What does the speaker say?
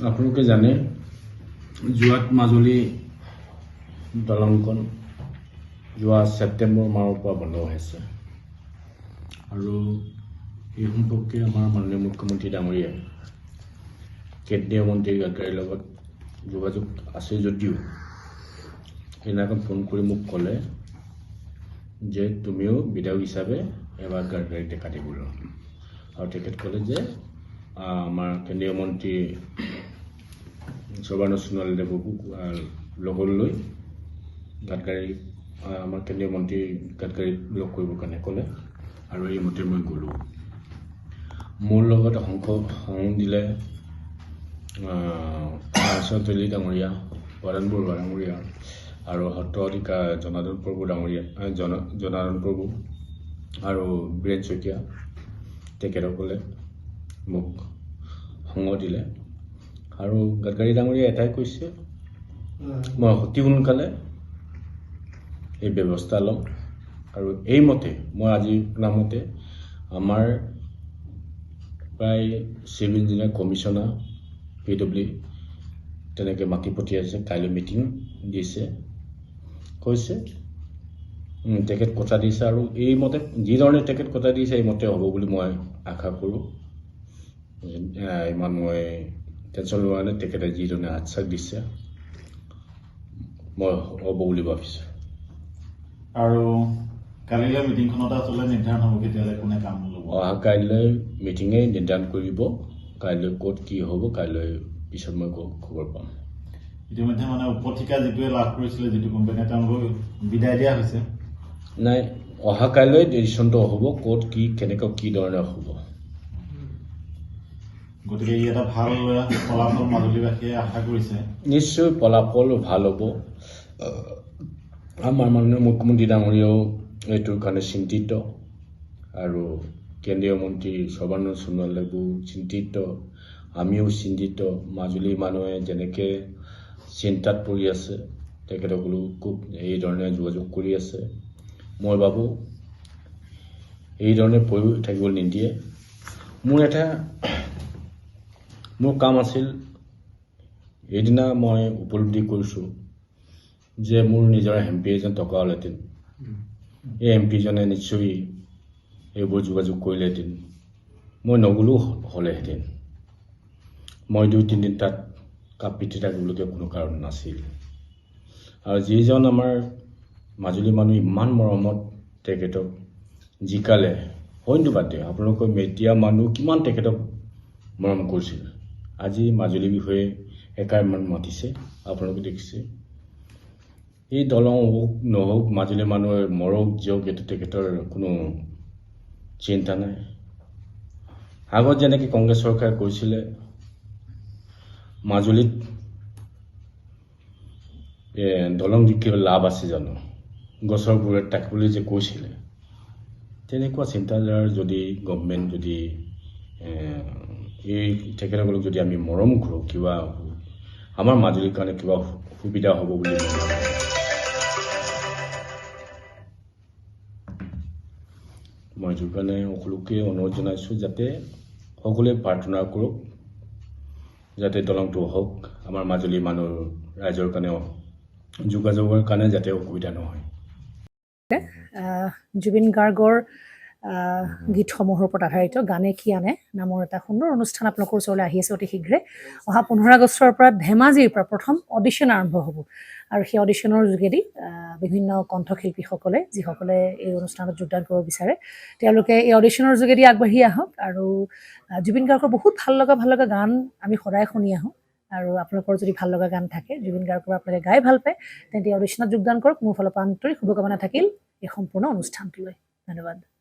আপোনালোকে জানে যোৱাত মাজুলী দলংখন যোৱা ছেপ্টেম্বৰ মাহৰ পৰা বন্ধ হৈছে আৰু এই সম্পৰ্কে আমাৰ মাননীয় মুখ্যমন্ত্ৰী ডাঙৰীয়াই কেন্দ্ৰীয় মন্ত্ৰী গাডকাৰীৰ লগত যোগাযোগ আছে যদিও সেইদিনাখন ফোন কৰি মোক ক'লে যে তুমিও বিধায়ক হিচাপে এবাৰ গাডকাৰীক দেখা দিবলৈ আৰু তেখেত ক'লে যে আমাৰ কেন্দ্ৰীয় মন্ত্ৰী সৰ্বানন্দ সোণোৱালদেৱকো লগত লৈ গাডকাৰী আমাৰ কেন্দ্ৰীয় মন্ত্ৰী গাডকাৰীক লগ কৰিবৰ কাৰণে ক'লে আৰু এইমতে মই গ'লোঁ। মোৰ লগত সংগ দিলে চৌধুৰী ডাঙৰীয়া, পৰাণ বৰুৱা ডাঙৰীয়া আৰু সত্ৰ অধিকাৰ জনাৰ্দন প্ৰভু ডাঙৰীয়া, জনাৰ্দন প্ৰভু আৰু বীৰেন শইকীয়া তেখেতসকলে মোক সংগ দিলে আৰু গাডকাৰী ডাঙৰীয়া এটাই কৈছে মই অতি সোনকালে এই ব্যৱস্থা ল'ম আৰু এইমতে মই আজি নামতে আমাৰ প্ৰায় চিভিল ইঞ্জিনিয়াৰ কমিশ্যনাৰ PW তেনেকৈ মাতি পঠিয়াইছে, কাইলৈ মিটিং দিছে, কৈছে তেখেত কথা দিছে আৰু এইমতে যিধৰণে তেখেত কথা দিছে এইমতে হ'ব বুলি মই আশা কৰোঁ। ইমান মই টেনশ্যন লোৱা নাই, তেখেতে যিধৰণে আশ্বাস দিছে মই হ'ব বুলি ভাবিছোঁ। আৰু কালিলৈ মিটিংখনত আচলতে নিৰ্ধাৰণ হ'ব কেতিয়ালৈ কোনে কাম ল'ব? অহা কাইলৈ মিটিঙে নিৰ্ধাৰণ কৰিব, কাইলৈ ক'ত কি হ'ব কাইলৈ পিছত মই খবৰ পাম। ইতিমধ্যে মানে উপঠিকা যিটোৱে লাভ কৰিছিলে যিটো কোম্পানীয়ে তেওঁলোকক বিদায় দিয়া হৈছে? নাই, অহা কাইলৈ ডিচিশ্যনটো হ'ব ক'ত কি কেনেকৈ কি ধৰণে হ'ব। গতিকে ই এটা ভাল ফলাফল মাজুলীবাসীয়ে আশা কৰিছে। নিশ্চয় ফলাফল ভাল হ'ব। আমাৰ মাননীয় মুখ্যমন্ত্ৰী ডাঙৰীয়াও এইটোৰ কাৰণে চিন্তিত আৰু কেন্দ্ৰীয় মন্ত্ৰী সৰ্বানন্দ সোণোৱালদেৱো চিন্তিত, আমিও চিন্তিত। মাজুলীৰ মানুহে যেনেকৈ চিন্তাত পৰি আছে তেখেতসকলেও খুব এইধৰণে যোগাযোগ কৰি আছে। মই ভাবোঁ এইধৰণে পৰি থাকিবলৈ নিদিয়ে। মোৰ কাম আছিল, এইদিনা মই উপলব্ধি কৰিছোঁ যে মোৰ নিজৰ MP এজন থকা হ'লহেঁতেন, এই MPজনে নিশ্চয় এইবোৰ যোগাযোগ কৰিলেহেঁতেন, মই নগ'লেও হ'লেহেঁতেন। মই 2-3 দিন তাত কাপ পিটি থাকিবলগীয়া কোনো কাৰণ নাছিল। আৰু যিজন আমাৰ মাজুলী মানুহ ইমান মৰমত তেখেতক জিকালে, হয়তো বাদ দিয়ক আপোনালোকৰ মেডিয়া মানুহ কিমান তেখেতক মৰম কৰিছিল। আজি মাজুলীৰ বিষয়ে একাৰমান মাতিছে, আপোনালোকে দেখিছে। এই দলং হওক নহওক মাজুলীৰ মানুহে মৰক জিয়ক এইটো তেখেতৰ কোনো চিন্তা নাই। আগত যেনেকৈ কংগ্ৰেছ চৰকাৰে কৈছিলে মাজুলীত দলং দি কিবা লাভ আছে জানো, গছৰ গুৰিত থাকিবলৈ যে কৈছিলে, তেনেকুৱা চিন্তাধাৰাৰ যদি গভৰ্ণমেণ্ট যদি এই তেখেতসকলক যদি আমি মৰম কৰোঁ, কিবা আমাৰ মাজুলীৰ কাৰণে কিবা সুবিধা হ'ব বুলি মই এইটোৰ কাৰণে সকলোকে অনুৰোধ জনাইছোঁ যাতে সকলোৱে প্ৰাৰ্থনা কৰক যাতে দলংটো হওক, আমাৰ মাজুলীৰ মানুহ ৰাইজৰ কাৰণে যোগাযোগৰ কাৰণে যাতে অসুবিধা নহয়। জুবিন গাৰ্গৰ গীতসমূহৰ ওপৰত আধাৰিত গানে কি আনে নামৰ এটা সুন্দৰ অনুষ্ঠান আপোনালোকৰ ওচৰলৈ আহি আছে অতি শীঘ্ৰে। অহা 15 আগষ্টৰ পৰা ধেমাজিৰ পৰা প্ৰথম অডিশ্যন আৰম্ভ হ'ব আৰু সেই অডিশ্যনৰ যোগেদি বিভিন্ন কণ্ঠশিল্পীসকলে যিসকলে এই অনুষ্ঠানত যোগদান কৰিব বিচাৰে তেওঁলোকে এই অডিশ্যনৰ যোগেদি আগবাঢ়ি আহক আৰু জুবিন গাৰ্গৰ বহুত ভাল লগা গান আমি সদায় শুনি আহোঁ আৰু আপোনালোকৰ যদি ভাল লগা গান থাকে জুবিন গাৰ্গৰ আপোনালোকে গাই ভাল পায় তেন্তে অডিশ্যনত যোগদান কৰক। মোৰ ফালৰ পৰা আন্তৰিক শুভকামনা থাকিল এই সম্পূৰ্ণ অনুষ্ঠানটোলৈ। ধন্যবাদ।